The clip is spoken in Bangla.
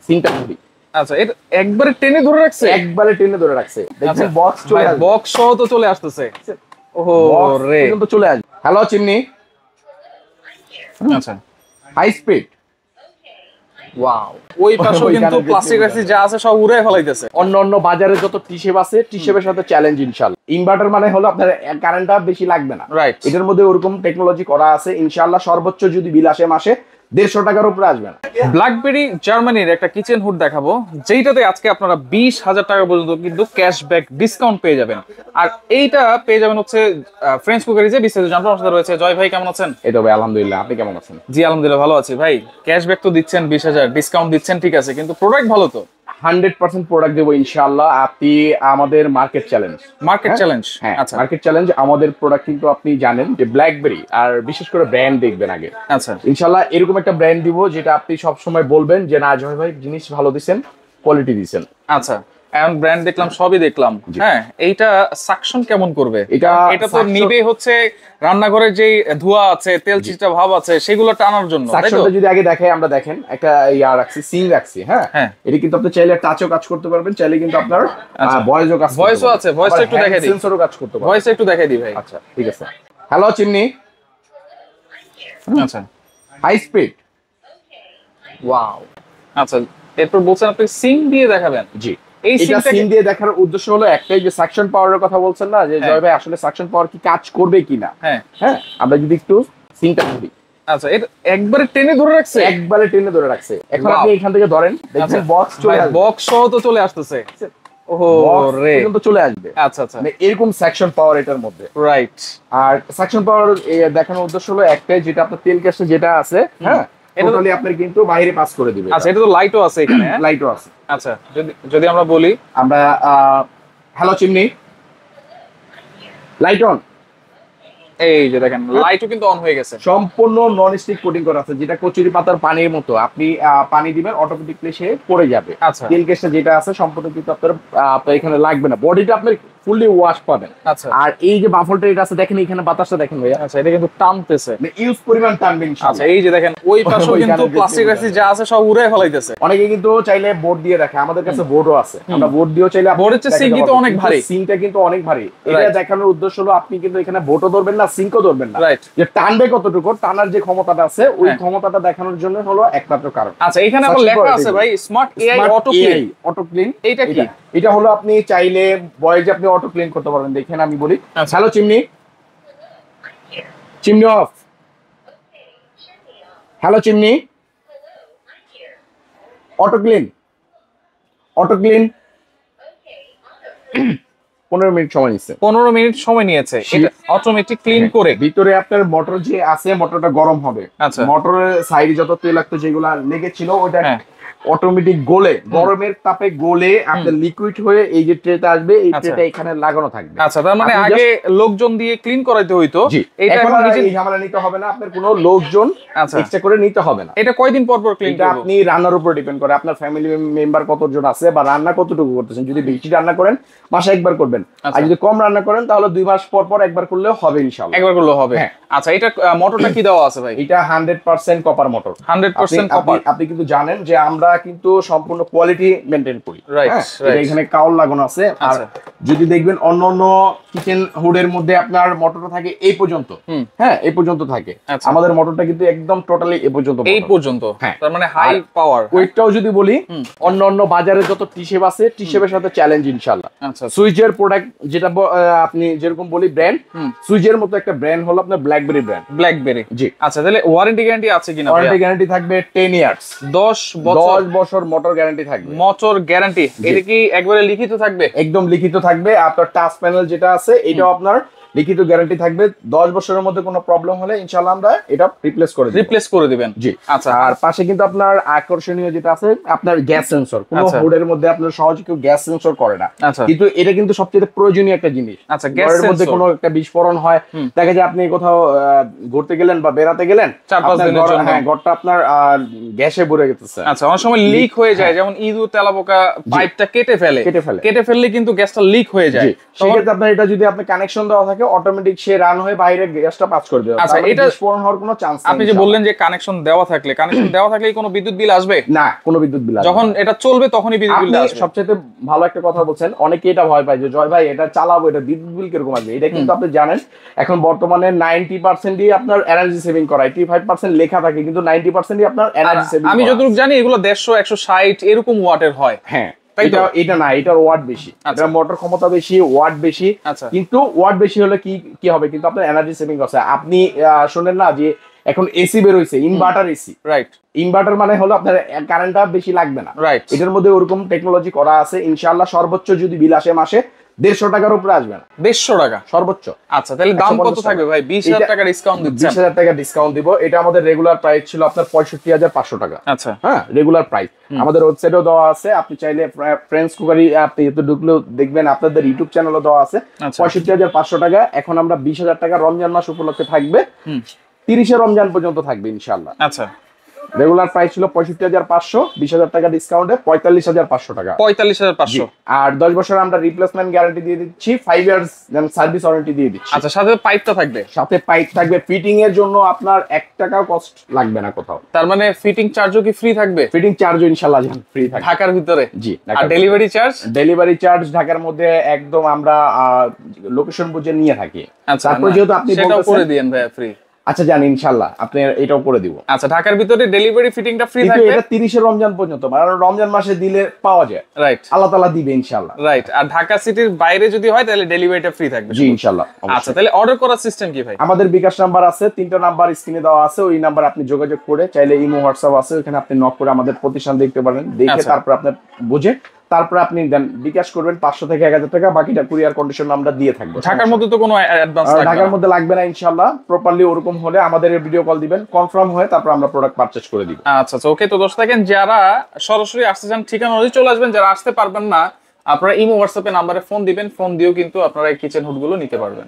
সিনটা খুবই আচ্ছা, এটা একবারে টেনে ধরে রাখছে, একবারে টেনে ধরে রাখছে। দেখছেন বক্স চলে আসবে, বক্স সহ তো চলে আসতেছে। ওহো রে, কিন্তু চলে আসবে। হ্যালো চিমনি, আচ্ছা হাই স্পিড। ওয়াও, ওই পাশেও কিন্তু প্লাস্টিক রাখছি যা আছে সব উড়ায় ফেলাইতেছে। অন্য বাজারে যত টিশেপ আছে, টিশেপের সাথে চ্যালেঞ্জ ইনশাআল্লাহ। ইনভার্টার মানে হলো আপনার কারেন্টটা বেশি লাগবে না, রাইট। এটার মধ্যে ওরকম টেকনোলজি করা আছে ইনশাআল্লাহ। সর্বোচ্চ যদি বিল আসে মাসে 150 টাকার উপরে আসবে না। ব্ল্যাকবেরি জার্মানির একটা কিচেন হুড দেখাবো, যেইটাতে আজকে আপনারা 20,000 টাকা পর্যন্ত কিন্তু ক্যাশব্যাক ডিসকাউন্ট পেয়ে যাবেন। আর এইটা পেয়ে যাবেন হচ্ছে ফ্রেঞ্চ কুকারিজে। বিস্তারিত জানতে আমার সাথে রয়েছে জয় ভাই। কেমন আছেন? এই তো ভাই আলহামদুলিল্লাহ, আপনি কেমন আছেন? জি আলহামদুলিল্লাহ ভালো আছি ভাই। ক্যাশব্যাক তো দিচ্ছেন 20,000, ডিসকাউন্ট দিচ্ছেন ঠিক আছে, কিন্তু প্রোডাক্ট ভালো তো? 100% প্রোডাক্ট দেবো ইনশাআল্লাহ। আপনি আমাদের মার্কেট চ্যালেঞ্জ, মার্কেট চ্যালেঞ্জ। হ্যাঁ আচ্ছা, মার্কেট চ্যালেঞ্জ আমাদের প্রোডাক্ট কিন্তু আপনি জানেন যে ব্ল্যাকবেরি, আর বিশেষ করে ব্র্যান্ড দেখবেন আগে। আচ্ছা ইনশাআল্লাহ এরকম একটা ব্র্যান্ড দিব যেটা আপনি সব সময় বলবেন যে না জয় ভাই জিনিস ভালো দিবেন, কোয়ালিটি দিবেন। আচ্ছা, এখন ব্র্যান্ড দেখলাম, সবই দেখলাম। হ্যাঁ, এইটা সাকশন কেমন করবে? এটা তো নিবে হচ্ছে রান্নাঘরের যে ধোঁয়া আছে, তেল চিটা ভাব আছে, সেগুলো টানার জন্য। সাকশনটা যদি আগে দেখাই, আমরা দেখেন একটা ইয়া রাখছি, সিং রাখছি। হ্যাঁ, এটা কিন্তু আপনি চাইলে টাচও কাজ করতে পারবেন, চাইলে কিন্তু আপনার ভয়েসও কাজ, ভয়েসও আছে। ভয়েসটা একটু দেখাই দিই, সেন্সরও কাজ করতে পারবেন। ভয়েসটা একটু দেখাই দিই ভাই। আচ্ছা ঠিক আছে। হ্যালো চিমনি, আচ্ছা হাই স্পিড। ওয়াও। আচ্ছা, এরপর বলছেন আপনি সিং দিয়ে দেখাবেন। জি, এই সিং দিয়ে দেখার উদ্দেশ্য হলো একটাই, যে সাকশন পাওয়ারের কথা বলছেন না, যে জয় ভাই আসলে সাকশন পাওয়ার কি কাজ করবে কিনা। হ্যাঁ, আমরা যদি একটু সিংটা করি। আচ্ছা, এটা একবারে টেনে ধরে রাখছে, একবারে টেনে ধরে রাখছে। এখন আপনি এখান থেকে ধরেন, দেখবেন বক্স চলে আসবে, বক্স সহ তো চলে আসতেছে। ওহো রে, কিন্তু চলে আসবে। আচ্ছা আচ্ছা, মানে এরকম সেকশন পাওয়ার এটার মধ্যে, রাইট। আর সেকশন পাওয়ার দেখানোর উদ্দেশ্য হলো একটাই, যেটা আপনার তেল গ্যাসটা যেটা আছে, হ্যাঁ টোটালি আপনার কিন্তু বাইরে পাস করে দিবে। আচ্ছা, এটা তো লাইটও আছে এখানে, লাইটও আছে। আচ্ছা, যদি আমরা বলি, আমরা হ্যালো চিমনি, লাইট অন। এই যে দেখেন লাইটও কিন্তু অন হয়ে গেছে। সম্পূর্ণ নন স্টিক কোটিং করা আছে, যেটা কচুরি পাতার পানির মতো। আপনি পানি দিবেন অটোমেটিকলি সে পড়ে যাবে। আচ্ছা, তেল গ্যাসটা যেটা আছে সম্পূর্ণ কিন্তু আপনার এখানে লাগবে না, বডিটা আপনার ফুললি ওয়াশ পাবেন। আচ্ছা, আর এই যে বাফলটা এটা আছে দেখেন, এখানে বাতাসটা দেখেন ভাইয়া। আচ্ছা, এটা কিন্তু টানতেছে, মানে ইউজ পরিমাণ টানবে ইনশাআল্লাহ। আচ্ছা, এই যে দেখেন ওই পাশেও কিন্তু প্লাস্টিক রাখছি যা আছে সব উড়ায় ফেলাইতেছে। অনেকে কিন্তু চাইলে বোর্ড দিয়ে রাখে, আমাদের কাছে বোর্ডও আছে, আমরা বোর্ড দিয়েও চাইলে। বোর্ডের চেয়ে সিং কিন্তু অনেক ভারী, সিংটা কিন্তু অনেক ভারী। এটা দেখানোর উদ্দেশ্য হলো আপনি কিন্তু এখানে বোর্ডও ধরবেন না, সিংকও ধরবেন না, রাইট। যে টানবে কতটুকু, টানার যে ক্ষমতাটা আছে ওই ক্ষমতাটা দেখানোর জন্য হলো একমাত্র কারণ। আচ্ছা, এখানে আবার লেখা আছে ভাই স্মার্ট এআই অটো ক্লিন। এইটা কি? এটা হলো আপনি চাইলে ভয়েসে আপনি অটো ক্লিন করতে পারবেন। দেখেন আমি বলি, hello chimney, chimney of. Hello chimney, auto clean, auto clean. 15 minute সময় নিচ্ছে, 15 মিনিট সময় নিয়েছে এটা অটোমেটিক ক্লিন করে। ভিতরে আপনার মোটর যে আছে, মোটরটা গরম হবে। আচ্ছা, মোটরের সাইডে যত তৈলাক্ত যেগুলা লেগেছিল ওটা অটোমেটিক গলে, গরমের তাপে গলে আপনার লিকুইড হয়ে এই যে ট্রেতে আসবে, এই ট্রেটা এখানে লাগানো থাকবে। আচ্ছা, তার মানে আগে লোকজন দিয়ে ক্লিন করাইতে হইতো, এটা এখন এই ঝামেলা নিতে হবে না, আপনার কোনো লোকজন এক্সট্রা করে নিতে হবে না। এটা কয়দিন পর পর ক্লিন করব? এটা আপনি রান্নার উপর ডিপেন্ড করে, আপনার ফ্যামিলি মেম্বার কতজন আছে বা রান্না কতটুকু করতেছেন। যদি বেশি রান্না করেন মাসে একবার করবেন, আর যদি কম রান্না করেন তাহলে 2 মাস পর পর একবার করলেও হবে ইনশাআল্লাহ। একবার করলেও হবে। আচ্ছা, এটা মোটরটা কি দেওয়া আছে ভাই? এটা 100% কপার মোটর। 100% কপার। আপনি কিন্তু জানেন যে আমরা কিন্তু সম্পূর্ণ কোয়ালিটি মেইনটেইন করি, রাইট। এখানে কাউল লাগানো আছে। আর যদি দেখবেন অন্য কিচেন হুডের মধ্যে আপনার মোটরটা থাকে এই পর্যন্ত, হ্যাঁ এই পর্যন্ত থাকে, আমাদের মোটরটা কিন্তু একদম টোটালি এই পর্যন্ত। তার মানে হাই পাওয়ার। ওয়েটটাও যদি বলি, অন্য বাজারে যত টিশেপ আছে, টিশেপের সাথে চ্যালেঞ্জ ইনশাআল্লাহ। আচ্ছা, সুইচের প্রোডাক্ট যেটা আপনি যেরকম বলি ব্র্যান্ড, সুইচের মতো একটা ব্র্যান্ড হলো আপনার ব্ল্যাকবেরি ব্র্যান্ড। ব্ল্যাকবেরি, জি। আচ্ছা, তাহলে ওয়ারেন্টি গ্যারান্টি আছে কিনা? ওয়ারেন্টি গ্যারান্টি থাকবে 10 ইয়ার্স, 10 বছর মোটর গ্যারান্টি থাকবে। মোটর গ্যারান্টি এটা কি একবারে লিখিত থাকবে? একদম লিখিত থাকবে। আপনার টাচ প্যানেল যেটা আছে এটাও আপনার লিখিত গ্যারান্টি থাকবে। 10 বছরের মধ্যে কোনো প্রবলেম হলে ইনশাআল্লাহ আমরা এটা রিপ্লেস করে দিবেন। জি। আচ্ছা, আর পাশে কিন্তু আপনার আকর্ষণীয় যেটা আছে আপনার গ্যাস সেন্সর। কোনো হুডের মধ্যে আপনার সহজে কেউ গ্যাস সেন্সর করে না, কিন্তু এটা কিন্তু সবচেয়ে প্রয়োজনীয় একটা জিনিস। আচ্ছা, গ্যাসের মধ্যে কোনো একটা বিস্ফোরণ হয়, দেখা যায় আপনি কোথাও ঘুরতে গেলেন বা বেড়াতে গেলেন, 4-5 দিনের জন্য ঘরটা আপনার গ্যাসে ভরে গেছে। আচ্ছা, অনেক সময় সময় লিক হয়ে যায়, যেমন ইঁদুর তেলাপোকা পাইপটা কেটে ফেললে কিন্তু গ্যাসটা লিক হয়ে যায়। সেক্ষেত্রে আপনার এটা যদি আপনি কানেকশন দেওয়া থাকে অটোমেটিক সে রান হয়ে বাইরে গ্যাসটা পাস করে দেবে। আচ্ছা, এটা বিস্ফোরণ হওয়ার কোনো চান্স নেই। আপনি যে বললেন যে কানেকশন দেওয়া থাকলে কোনো বিদ্যুৎ বিল আসবে না? কোনো বিদ্যুৎ বিল যখন এটা চলবে তখনই বিদ্যুৎ বিল আসবে। সবচেয়ে ভালো একটা কথা বলছেন, অনেকে এটা ভয় পায় যে জয় ভাই এটা চালাবো, এটা বিদ্যুৎ বিল কিরকম আসবে। এটা কিন্তু আপনি জানেন এখন বর্তমানে 90% আপনার এনার্জি সেভিং করা, 85% লেখা থাকে, কিন্তু 90% আপনার এনার্জি সেভিং। আমি যতটুকু জানি এগুলো 150 160 এরকম ওয়াটের হয়। হ্যাঁ, এটা না, এটার ওয়াট বেশি, এটা মোটর ক্ষমতা বেশি, ওয়াট বেশি। কিন্তু ওয়াট বেশি হলে কি হবে, কিন্তু আপনার এনার্জি সেভিং আছে। আপনি শুনেন না যে এখন এসি বের হইছে, ইনভার্টার এসি, রাইট? ইনভার্টার মানে হলো আপনার কারেন্টটা বেশি লাগবে না, রাইট? এটার মধ্যে ওরকম টেকনোলজি করা আছে। ইনশাআল্লাহ সর্বোচ্চ যদি বিল আসে মাসে 150 টাকার উপরে আসবে না। 150 টাকা সর্বোচ্চ। আচ্ছা, তাহলে দাম কত থাকবে ভাই? 20,000 টাকা ডিসকাউন্ট দিচ্ছেন। 20,000 টাকা ডিসকাউন্ট দিব। এটা আমাদের রেগুলার প্রাইস ছিল আপনার 65,500 টাকা। আচ্ছা, হ্যাঁ, রেগুলার প্রাইস আমাদের ওয়েবসাইটেও দেওয়া আছে। আপনি চাইলে ফ্রেন্ডস কুকারি আপনি এত ঢুকলেও দেখবেন, আপনাদের ইউটিউব চ্যানেলও দেওয়া আছে। 65,500 টাকা। এখন আমরা 20,000 টাকা রমজান মাস উপলক্ষে থাকবে, 30 রমজান পর্যন্ত থাকবে ইনশাআল্লাহ। আচ্ছা, রেগুলার প্রাইস ছিল 65,500, 20,000 টাকা ডিসকাউন্টে 45,500 টাকা। 45,500। আর 10 বছর আমরা রিপ্লেসমেন্ট গ্যারান্টি দিয়ে দিচ্ছি, 5 ইয়ার্স সার্ভিস ওয়ারেন্টি দিয়ে দিচ্ছি। আচ্ছা, সাথে পাইপটা থাকবে? সাথে পাইপ থাকবে। ফিটিং এর জন্য আপনার 1 টাকাও কস্ট লাগবে না কোথাও। তার মানে ফিটিং চার্জও কি ফ্রি থাকবে? ফিটিং চার্জও ইনশাআল্লাহ ফ্রি থাকবে ঢাকার ভিতরে। জি। আর ডেলিভারি চার্জ? ডেলিভারি চার্জ ঢাকার মধ্যে একদম আমরা লোকেশন বুঝে নিয়ে থাকি। আচ্ছা, তারপর যেহেতু আপনি সেটাও করে দিয়েন ভাই ফ্রি। আচ্ছা, জানি ইনশাআল্লাহ আপনি এটাও করে দিব। আচ্ছা, ঢাকার ভিতরে ডেলিভারি ফিটিংটা ফ্রি থাকবে। এটা 30 রমজান পর্যন্ত, মানে রমজান মাসে দিলে পাওয়া যায়, রাইট? আল্লাহ তাআলা দিবে ইনশাআল্লাহ, রাইট। আর ঢাকা সিটির বাইরে যদি হয় তাহলে ডেলিভারিটা ফ্রি থাকবে। জি ইনশাআল্লাহ। আচ্ছা, তাহলে অর্ডার করার সিস্টেম কি ভাই? আমাদের বিকাশ নাম্বার আছে, 3টা নাম্বার স্ক্রিনে দেওয়া আছে। ওই নাম্বার আপনি যোগাযোগ করে, চাইলে ইমো হোয়াটসঅ্যাপ আছে, ওখানে আপনি নক করে আমাদের প্রতিষ্ঠান দেখতে পারেন। দেখে তারপর আপনি বুঝে তারপর আপনি দেন বিকাশ করবেন 500 থেকে 1000 টাকা, বাকিটা কুরিয়ার কন্ডিশন আমরা দিয়ে থাকবো। ঢাকার মধ্যে তো কোনো অ্যাডভান্স লাগবে না? ঢাকার মধ্যে লাগবে না ইনশাআল্লাহ। প্রপারলি ওরকম হলে আমাদের ভিডিও কল দিবেন, কনফার্ম হয়ে তারপর আমরা প্রোডাক্ট পারচেজ করে দিব। আচ্ছা, ওকে। তো দর্শক দেখেন, যারা সরাসরি আসতে চান ঠিকানা অনুযায়ী চলে আসবেন, যারা আসতে পারবেন না আপনারা ইমো হোয়াটসঅ্যাপে নাম্বারে ফোন দিবেন, ফোন দিয়েও কিন্তু আপনারা এই কিচেন হুড গুলো নিতে পারবেন।